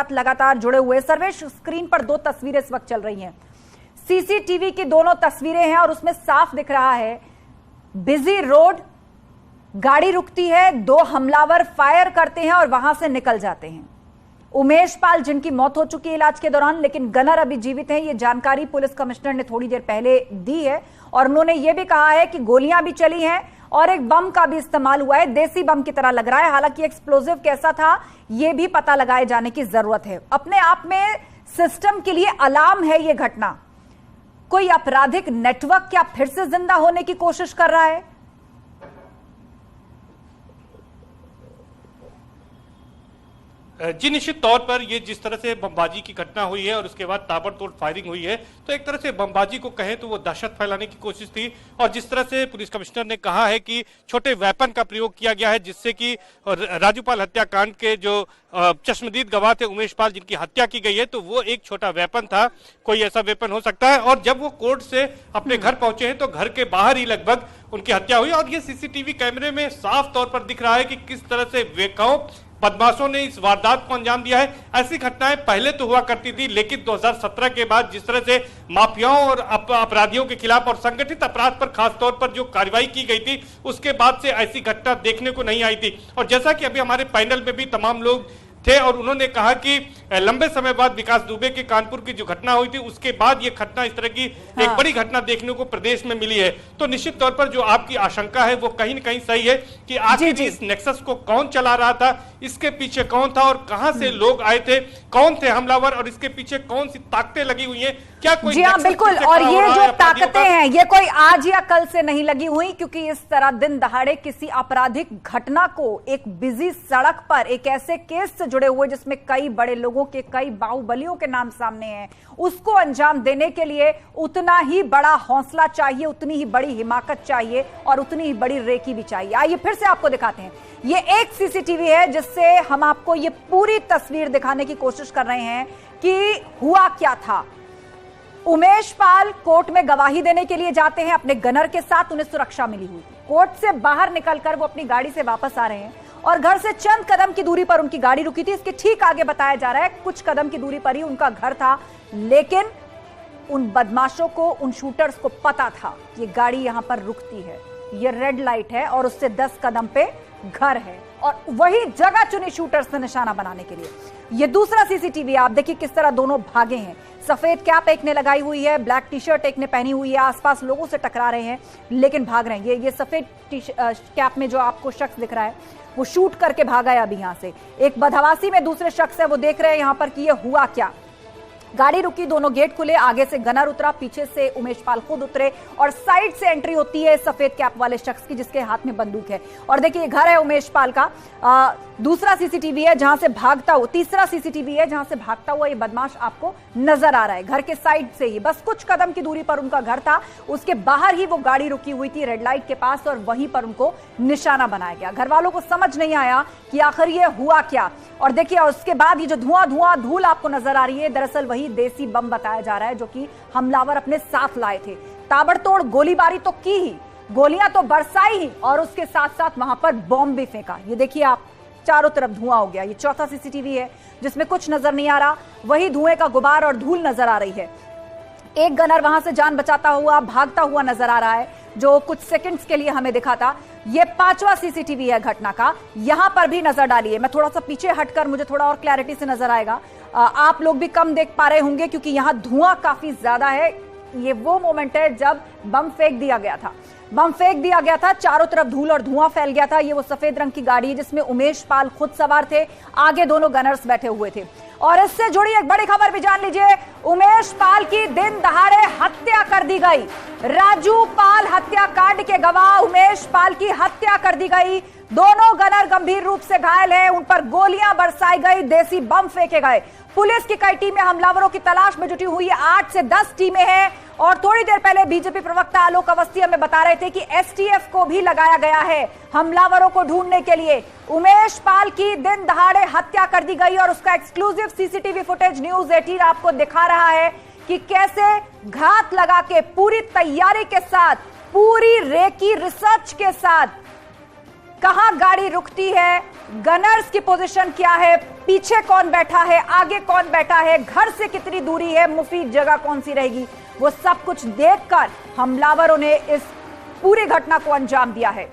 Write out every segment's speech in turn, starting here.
साथ लगातार जुड़े हुए। सर्वेश, स्क्रीन पर दो तस्वीरें इस वक्त चल रही हैं, सीसीटीवी की दोनों तस्वीरें हैं और उसमें साफ दिख रहा है बिजी रोड, गाड़ी रुकती है, दो हमलावर फायर करते हैं और वहां से निकल जाते हैं। उमेश पाल जिनकी मौत हो चुकी है इलाज के दौरान, लेकिन गनर अभी जीवित हैं, ये जानकारी पुलिस कमिश्नर ने थोड़ी देर पहले दी है और उन्होंने ये भी कहा है कि गोलियां भी चली हैं और एक बम का भी इस्तेमाल हुआ है, देसी बम की तरह लग रहा है। हालांकि एक्सप्लोजिव कैसा था यह भी पता लगाए जाने की जरूरत है। अपने आप में सिस्टम के लिए अलार्म है ये घटना। कोई आपराधिक नेटवर्क क्या फिर से जिंदा होने की कोशिश कर रहा है? जी निश्चित तौर पर ये जिस तरह से बमबाजी की घटना हुई है और उसके बाद ताबड़तोड़ फायरिंग हुई है, तो एक तरह से बमबाजी को कहें तो वो दहशत फैलाने की कोशिश थी। और जिस तरह से पुलिस कमिश्नर ने कहा है कि छोटे वेपन का प्रयोग किया गया है, जिससे कि राजूपाल हत्याकांड के जो चश्मदीद गवाह थे उमेश पाल जिनकी हत्या की गई है, तो वो एक छोटा वेपन था, कोई ऐसा वेपन हो सकता है। और जब वो कोर्ट से अपने घर पहुंचे हैं तो घर के बाहर ही लगभग उनकी हत्या हुई। और ये सीसीटीवी कैमरे में साफ तौर पर दिख रहा है कि किस तरह से बेखौफ बदमाशों ने इस वारदात को अंजाम दिया है। ऐसी घटनाएं पहले तो हुआ करती थी, लेकिन 2017 के बाद जिस तरह से माफियाओं और अपराधियों के खिलाफ और संगठित अपराध पर खासतौर पर जो कार्रवाई की गई थी, उसके बाद से ऐसी घटना देखने को नहीं आई थी। और जैसा कि अभी हमारे पैनल में भी तमाम लोग थे और उन्होंने कहा कि लंबे समय बाद विकास दुबे के कानपुर की जो घटना हुई थी, उसके बाद ये घटना इस तरह की एक बड़ी घटना देखने को प्रदेश में मिली है। तो निश्चित तौर पर जो आपकी आशंका है वो कहीं न कहीं सही है कि आखिर इस नेक्सस को कौन चला रहा था, इसके पीछे कौन था और कहां से लोग आए थे, कौन थे हमलावर और इसके पीछे कौन सी ताकतें लगी हुई हैं, क्या कोई? जी हाँ, बिल्कुल। और ये जो ताकतें हैं ये कोई आज या कल से नहीं लगी हुई, क्योंकि इस तरह दिन दहाड़े किसी आपराधिक घटना को एक बिजी सड़क पर एक ऐसे केस से जुड़े हुए जिसमें कई बड़े लोगों के, कई बाहुबलियों के नाम सामने हैं, उसको अंजाम देने के लिए उतना ही बड़ा हौसला चाहिए, उतनी ही बड़ी हिमाकत चाहिए और उतनी ही बड़ी रेकी भी चाहिए। आइए फिर से आपको दिखाते हैं, ये एक सीसीटीवी है जिससे हम आपको ये पूरी तस्वीर दिखाने की कोशिश कर रहे हैं कि हुआ क्या था। उमेश पाल कोर्ट में गवाही देने के लिए जाते हैं अपने गनर के साथ, उन्हें सुरक्षा मिली हुई। कोर्ट से बाहर निकलकर वो अपनी गाड़ी से वापस आ रहे हैं और घर से चंद कदम की दूरी पर उनकी गाड़ी रुकी थी। इसके ठीक आगे बताया जा रहा है कुछ कदम की दूरी पर ही उनका घर था, लेकिन उन बदमाशों को, उन शूटर्स को पता था ये गाड़ी यहां पर रुकती है, ये रेड लाइट है और उससे 10 कदम पे घर है और वही जगह चुनी शूटर्स ने निशाना बनाने के लिए। ये दूसरा सीसीटीवी आप देखिए किस तरह दोनों भागे हैं। सफेद कैप एक ने लगाई हुई है, ब्लैक टी शर्ट एक ने पहनी हुई है, आसपास लोगों से टकरा रहे हैं लेकिन भाग रहे हैं। ये सफेद कैप में जो आपको शख्स दिख रहा है वो शूट करके भागा है अभी यहां से। एक बदहवासी में दूसरे शख्स है, वो देख रहे हैं यहां पर कि ये हुआ क्या। गाड़ी रुकी, दोनों गेट खुले, आगे से गनर उतरा, पीछे से उमेश पाल खुद उतरे और साइड से एंट्री होती है सफेद कैप वाले शख्स की जिसके हाथ में बंदूक है। और देखिए घर है उमेश पाल का। दूसरा सीसीटीवी है जहां से भागता हुआ, तीसरा सीसीटीवी है जहां से भागता हुआ ये बदमाश आपको नजर आ रहा है। घर के साइड से ही बस कुछ कदम की दूरी पर उनका घर था, उसके बाहर ही वो गाड़ी रुकी हुई थी रेड लाइट के पास और वहीं पर उनको निशाना बनाया गया। घर वालों को समझ नहीं आया कि आखिर ये हुआ क्या। और देखिए उसके बाद ये जो धुआं धूल आपको नजर आ रही है, दरअसल वही देसी बम बताया जा रहा है जो कि हमलावर अपने साथ लाए थे। ताबड़तोड़ गोलीबारी तो की ही, गोलियां तो बरसाई ही और उसके साथ साथ वहां पर बॉम्ब भी फेंका। ये देखिए आप, चारों तरफ धुआं हो गया। ये चौथा सीसीटीवी है जिसमें कुछ नजर नहीं आ रहा, वही धुएं का गुबार और धूल नजर आ रही है। एक गनर वहां से जान बचाता हुआ भागता हुआ नजर आ रहा है जो कुछ सेकंड्स के लिए हमें दिखा था। ये पांचवा सीसीटीवी है घटना का, यहां पर भी नजर डालिए। मैं थोड़ा सा पीछे हटकर, मुझे थोड़ा और क्लैरिटी से नजर आएगा। आप लोग भी कम देख पा रहे होंगे क्योंकि यहां धुआं काफी ज्यादा है। ये वो मोमेंट है जब बम फेंक दिया गया था, बम फेंक दिया गया था, चारों तरफ धूल और धुआं फैल गया था। ये वो सफेद रंग की गाड़ी जिसमें उमेश पाल खुद सवार थे, आगे दोनों गनर्स बैठे हुए थे। और इससे जुड़ी एक बड़ी खबर भी जान लीजिए, उमेश पाल की दिन दहाड़े हत्या कर दी गई। राजू पाल हत्याकांड के गवाह उमेश पाल की हत्या कर दी गई। दोनों गनर गंभीर रूप से घायल हैं, उन पर गोलियां बरसाई गई, देसी बम फेंके गए। पुलिस की कई टीमें हमलावरों की तलाश में जुटी हुई है, 8 से 10 टीमें हैं। और थोड़ी देर पहले बीजेपी प्रवक्ता आलोक अवस्थी हमें बता रहे थे कि एसटीएफ को भी लगाया गया है हमलावरों को ढूंढने के लिए। उमेश पाल की दिन दहाड़े हत्या कर दी गई और उसका एक्सक्लूसिव सीसीटीवी फुटेज न्यूज 18 आपको दिखा रहा है कि कैसे घात लगा के पूरी तैयारी के साथ, पूरी रेकी रिसर्च के साथ कहां गाड़ी रुकती है, गनर्स की पोजीशन क्या है, पीछे कौन बैठा है, आगे कौन बैठा है, घर से कितनी दूरी है, मुफीद जगह कौन सी रहेगी, वो सब कुछ देखकर हमलावरों ने इस पूरी घटना को अंजाम दिया है।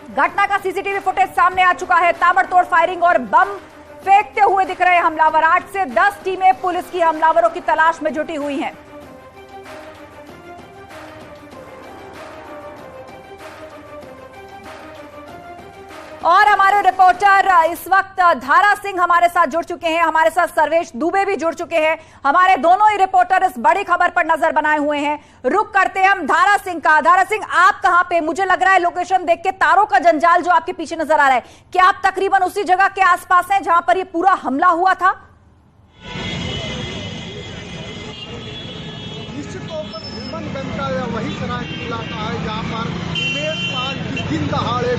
घटना का सीसीटीवी फुटेज सामने आ चुका है। ताबड़तोड़ फायरिंग और बम फेंकते हुए दिख रहे हमलावर। 8 से 10 टीमें पुलिस की हमलावरों की तलाश में जुटी हुई हैं। और हमारे रिपोर्टर इस वक्त धारा सिंह हमारे साथ जुड़ चुके हैं, हमारे साथ सर्वेश दुबे भी जुड़ चुके हैं। हमारे दोनों ही रिपोर्टर इस बड़ी खबर पर नजर बनाए हुए हैं। रुक करते हैं हम धारा सिंह का। धारा सिंह, आप कहां पे? मुझे लग रहा है लोकेशन देख के तारों का जंजाल जो आपके पीछे नजर आ रहा है, क्या आप तकरीबन उसी जगह के आसपास हैं जहां पर यह पूरा हमला हुआ था? निश्चित तौर पर बनता है वही तरह की इलाका है जहाँ पर उमेश पाल की दिन दहाड़े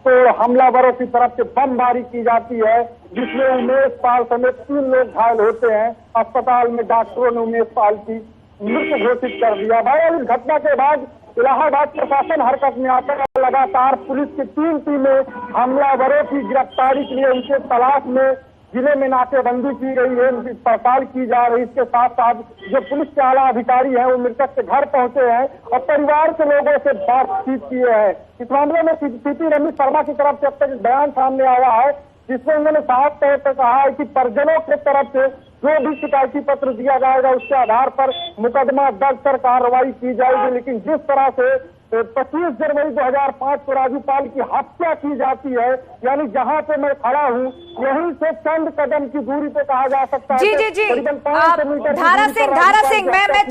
तो हमलावरों की तरफ से बमबारी की जाती है, जिसमें उमेश पाल समेत 3 लोग घायल होते हैं। अस्पताल में डॉक्टरों ने उमेश पाल की मृत घोषित कर दिया। भाई, इस घटना के बाद इलाहाबाद प्रशासन हरकत में आकर लगातार पुलिस की 3 टीमें हमलावरों की गिरफ्तारी के लिए उनके तलाश में जिले में नाकेबंदी की गई है, उनकी पड़ताल की जा रही है। इसके साथ साथ जो पुलिस के आला अधिकारी हैं वो मृतक के घर पहुंचे हैं और परिवार के लोगों से बातचीत किए हैं। इस मामले में सीपी रमेश शर्मा की तरफ से अब तक बयान सामने आया है, जिसमें उन्होंने साफ तौर पर कहा है कि परिजनों की तरफ से जो भी शिकायती पत्र दिया जाएगा उसके आधार पर मुकदमा दर्ज कर कार्रवाई की जाएगी। लेकिन जिस तरह से 25 जनवरी 2005 को राजू पाल की हत्या की जाती है, यानी जहां पे मैं खड़ा हूं यहीं से चंद कदम की दूरी पे कहा जा सकता है। जी धारा सिंह मैं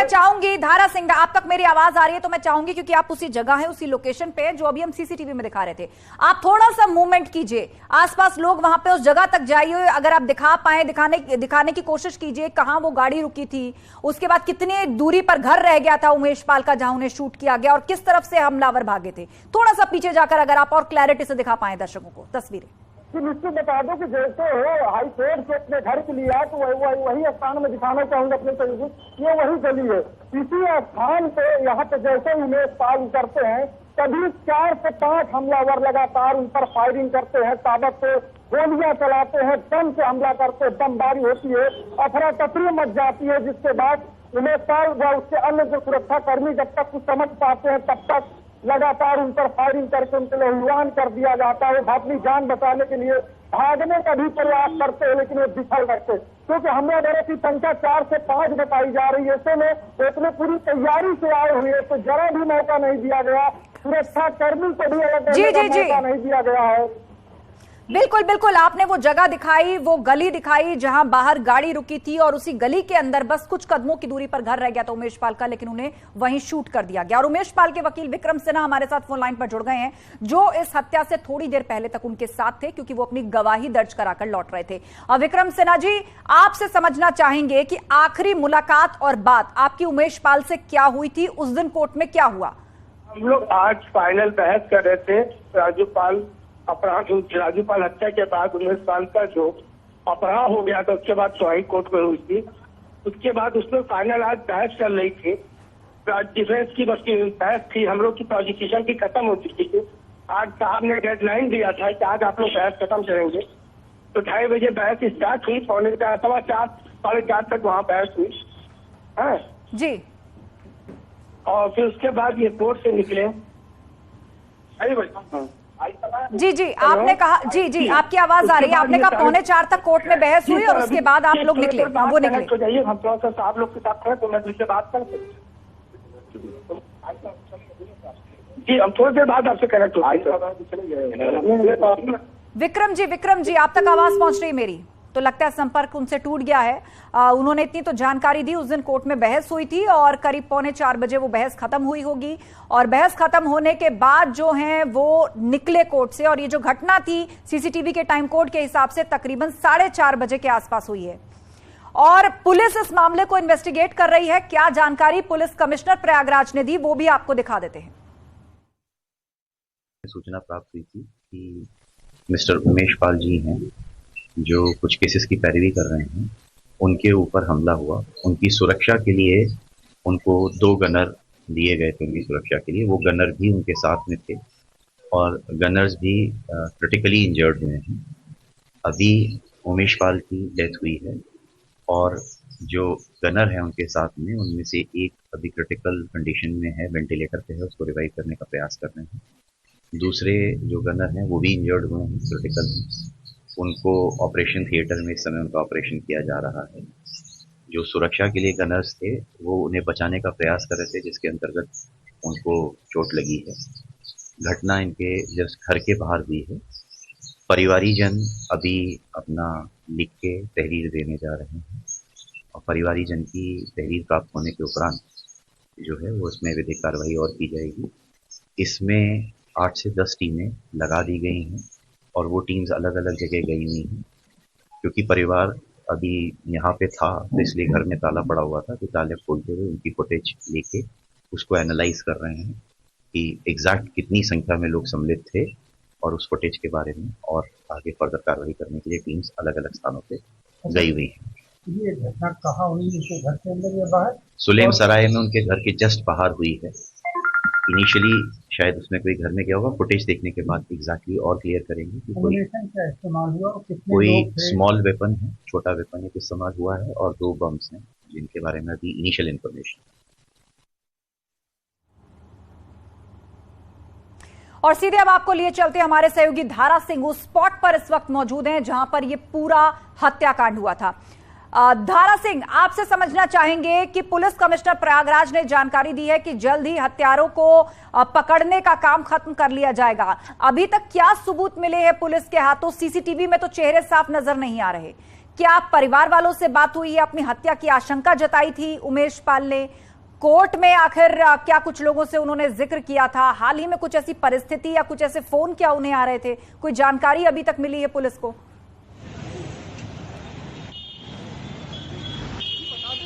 चाहूंगी धारा सिंह, आप तक मेरी आवाज आ रही है तो मैं चाहूंगी, क्योंकि आप उसी जगह है, उसी लोकेशन पे जो अभी हम सीसीटीवी में दिखा रहे थे, आप थोड़ा सा मूवमेंट कीजिए, आसपास लोग वहां पे उस जगह तक जाइए, अगर आप दिखा पाए दिखाने की कोशिश कीजिए कहां वो गाड़ी रुकी थी, उसके बाद कितनी दूरी पर घर रह गया था उमेश पाल का जहां उन्हें शूट किया गया, किस तरफ से हमलावर भागे थे। थोड़ा सा पीछे जाकर अगर आप और क्लैरिटी से दिखा पाए दर्शकों को तस्वीरें। निश्चित बता दो कि जैसे हो हाई कोर्ट से अपने घर के लिए आया तो वही स्थान में दिखाना चाहूंगा अपने तरीके, ये वही गली है। इसी स्थान पे यहाँ पे जैसे उमेश पाल उतरते हैं तभी 4 से 5 हमलावर लगातार उन पर फायरिंग करते हैं, ताबत से गोलियां चलाते हैं, बम से हमला करते हैं, बमबारी होती है, अफरा तफरी मच जाती है, जिसके बाद उमेश पाल व उसके अन्य जो सुरक्षा कर्मी जब तक कुछ समझ पाते हैं तब तक लगातार उन पर फायरिंग करके उनको लहूलुहान कर दिया जाता है। अपनी जान बचाने के लिए भागने का भी प्रयास करते हैं, लेकिन वो विफल करते, क्योंकि हमलावरों की संख्या 4 से 5 बताई जा रही है। ऐसे में इतने पूरी तैयारी से आए हुए तो जरा भी मौका नहीं दिया गया, सुरक्षा कर्मी को भी अलग मौका नहीं दिया गया है। बिल्कुल आपने वो जगह दिखाई, वो गली दिखाई जहां बाहर गाड़ी रुकी थी और उसी गली के अंदर बस कुछ कदमों की दूरी पर घर रह गया था उमेश पाल का, लेकिन उन्हें वहीं शूट कर दिया गया। और उमेश पाल के वकील विक्रम सिन्हा हमारे साथ फोन लाइन पर जुड़ गए हैं, जो इस हत्या से थोड़ी देर पहले तक उनके साथ थे, क्योंकि वो अपनी गवाही दर्ज कराकर लौट रहे थे। विक्रम सिन्हा जी, आपसे समझना चाहेंगे कि आखिरी मुलाकात और बात आपकी उमेश पाल से क्या हुई थी, उस दिन कोर्ट में क्या हुआ? हम लोग आज फाइनल बहस कर रहे थे। राजूपाल हत्या के बाद उमेश पाल का जो अपराध हो गया था उसके बाद सुहाई कोर्ट में हुई थी, उसके बाद उसमें फाइनल आज बहस चल रही थी। डिफेंस की बहस थी, हम लोग की प्रोसिक्यूशन की खत्म हो चुकी थी। आज साहब ने डेडलाइन दिया था कि आज आप लोग बहस खत्म करेंगे, तो 2:30 बजे बहस स्टार्ट हुई, 3:45 साढ़े 4 तक वहाँ बहस हुई है जी। और फिर उसके बाद ये कोर्ट से निकले। जी आपने कहा, जी आपकी आवाज आ रही है, आपने कहा 3:45 तक कोर्ट में बहस हुई और उसके बाद आप लोग निकले, वो निकले। तो जाइए, हम थोड़ा सा आप लोग के साथ हैं तो मैं तुमसे बात कर जी, हम थोड़ी देर बाद आपसे कनेक्ट हो। विक्रम जी आप तक आवाज पहुंच रही है मेरी? तो लगता है संपर्क उनसे टूट गया है। उन्होंने इतनी तो जानकारी दी, उस दिन कोर्ट में बहस हुई थी और करीब 3:45 बजे वो बहस खत्म हुई होगी, और बहस खत्म होने के बाद जो है वो निकले कोर्ट से, और ये जो घटना थी सीसीटीवी के टाइम कोड के हिसाब से तकरीबन 4:30 बजे के आसपास हुई है। और पुलिस इस मामले को इन्वेस्टिगेट कर रही है। क्या जानकारी पुलिस कमिश्नर प्रयागराज ने दी वो भी आपको दिखा देते हैं। सूचना प्राप्त हुई थी कि मिस्टर उमेश पाल जी हैं जो कुछ केसेस की पैरवी कर रहे हैं, उनके ऊपर हमला हुआ। उनकी सुरक्षा के लिए उनको 2 गनर दिए गए थे, उनकी सुरक्षा के लिए। वो गनर भी उनके साथ में थे और गनर्स भी क्रिटिकली इंजर्ड हुए हैं। अभी उमेश पाल की डेथ हुई है और जो गनर है उनके साथ में, उनमें से एक अभी क्रिटिकल कंडीशन में है, वेंटिलेटर पे है, उसको रिवाइव करने का प्रयास कर रहे हैं। दूसरे जो गनर हैं वो भी इंजर्ड हुए हैं क्रिटिकल में, उनको ऑपरेशन थिएटर में इस समय उनका ऑपरेशन किया जा रहा है। जो सुरक्षा के लिए गनर्स थे वो उन्हें बचाने का प्रयास कर रहे थे, जिसके अंतर्गत उनको चोट लगी है। घटना इनके जस्ट घर के बाहर हुई है। परिवारीजन अभी अपना लिख के तहरीर देने जा रहे हैं और परिवारीजन की तहरीर प्राप्त होने के उपरांत जो है वो इसमें विधिक कार्रवाई और की जाएगी। इसमें 8 से 10 टीमें लगा दी गई हैं और वो टीम्स अलग अलग जगह गई हुई हैं, क्योंकि परिवार अभी यहाँ पे था तो इसलिए घर में ताला पड़ा हुआ था, तो ताले खोलते हुए उनकी फुटेज लेके उसको एनालाइज कर रहे हैं कि एग्जैक्ट कितनी संख्या में लोग सम्मिलित थे और उस फुटेज के बारे में और आगे फर्दर कार्रवाई करने के लिए टीम्स अलग अलग स्थानों पे गई हुई हैं। ये घटना कहाँ हुई, उनके घर के अंदर या बाहर? सुलेम सराय में उनके घर के जस्ट बाहर हुई है। इनिशियली शायद उसमें कोई घर में गया होगा, फुटेज देखने के बाद एग्जैक्टली और क्लियर करेंगे कि क्या इस्तेमाल हुआ और कितने कोई लोग थे? स्मॉल वेपन है, छोटा वेपन एक इस्तेमाल हुआ है और 2 बम्स हैं जिनके बारे में अभी इनिशियल इन्फॉर्मेशन। और सीधे अब आपको लिए चलते हमारे सहयोगी धारा सिंह उस स्पॉट पर इस वक्त मौजूद हैं जहां पर यह पूरा हत्याकांड हुआ था। धारा सिंह, आपसे समझना चाहेंगे कि पुलिस कमिश्नर प्रयागराज ने जानकारी दी है कि जल्द ही हत्यारों को पकड़ने का काम खत्म कर लिया जाएगा। अभी तक क्या सबूत मिले हैं पुलिस के हाथों? सीसीटीवी में तो चेहरे साफ नजर नहीं आ रहे। क्या परिवार वालों से बात हुई है? अपनी हत्या की आशंका जताई थी उमेश पाल ने। कोर्ट में आखिर क्या कुछ लोगों से उन्होंने जिक्र किया था? हाल ही में कुछ ऐसी परिस्थिति या कुछ ऐसे फोन क्या उन्हें आ रहे थे? कोई जानकारी अभी तक मिली है पुलिस को?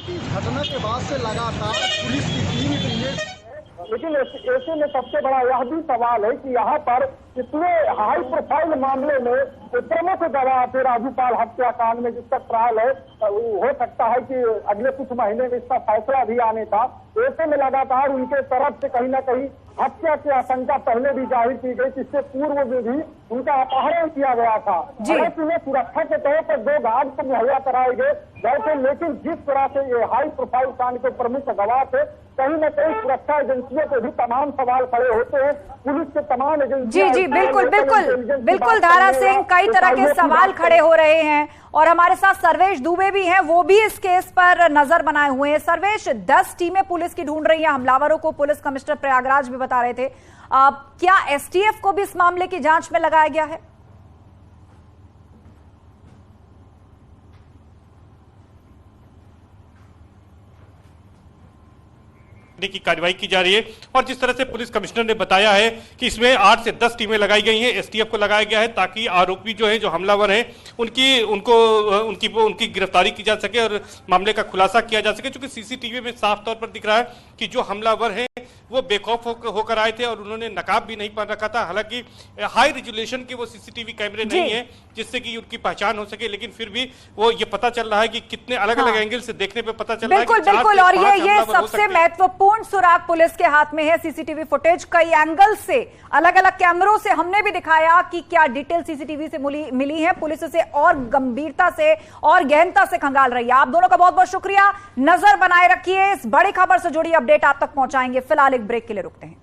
घटना के बाद से लगातार पुलिस की टीम, लेकिन ऐसे में सबसे बड़ा यह भी सवाल है कि यहाँ पर इतने हाई प्रोफाइल मामले में प्रमुख गवाह थे राजूपाल हत्याकांड में, जिसका ट्रायल है, हो सकता है कि अगले कुछ महीने में इसका फैसला भी आने था। ऐसे में लगातार उनके तरफ से कहीं ना कहीं हत्या की आशंका पहले भी जाहिर की गई, जिससे पूर्व में भी उनका अपहरण किया गया था। उन्हें सुरक्षा के तौर पर 2 गार्ड को मुहैया कराए गए, लेकिन जिस तरह से ये हाई प्रोफाइल कांड के प्रमुख गवाह थे, कहीं न कहीं सुरक्षा एजेंसियों पे भी तमाम सवाल खड़े होते हैं। पुलिस के तमाम एजेंसियां, जी बिल्कुल धारा सिंह, कई तरह के सवाल खड़े हो रहे हैं और हमारे साथ सर्वेश दुबे भी हैं, वो भी इस केस पर नजर बनाए हुए हैं। सर्वेश, 10 टीमें पुलिस की ढूंढ रही हैं हमलावरों को, पुलिस कमिश्नर प्रयागराज भी बता रहे थे। क्या एसटीएफ को भी इस मामले की जांच में लगाया गया है? की कार्रवाई की जा रही है और जिस तरह से पुलिस कमिश्नर ने बताया है कि इसमें 8 से 10 टीमें लगाई गई हैं, एसटीएफ को लगाया गया है ताकि आरोपी जो है, जो हमलावर हैं, उनकी गिरफ्तारी की जा सके और मामले का खुलासा किया जा सके। क्योंकि सीसीटीवी में साफ तौर पर दिख रहा है कि जो हमलावर हैं वो बेखौफ होकर आए थे और उन्होंने नकाब भी नहीं पहन रखा था। हालांकि हाई रेजोल्यूशन के वो सीसीटीवी कैमरे नहीं है जिससे कि उनकी पहचान हो सके, लेकिन फिर भी वो ये पता चल रहा है कि कितने अलग अलग एंगल से देखने पे पता चल रहा है। बिल्कुल और ये सबसे महत्वपूर्ण सुराग पुलिस के हाथ में है। सीसीटीवी फुटेज कई एंगल से, अलग अलग कैमरों से हमने भी दिखाया कि क्या डिटेल सीसीटीवी से मिली है। पुलिस इसे और गंभीरता से और गहनता से खंगाल रही है। आप दोनों का बहुत बहुत शुक्रिया। नजर बनाए रखिए, इस बड़ी खबर से जुड़ी अपडेट आप तक पहुंचाएंगे। फिलहाल एक ब्रेक के लिए रुकते हैं।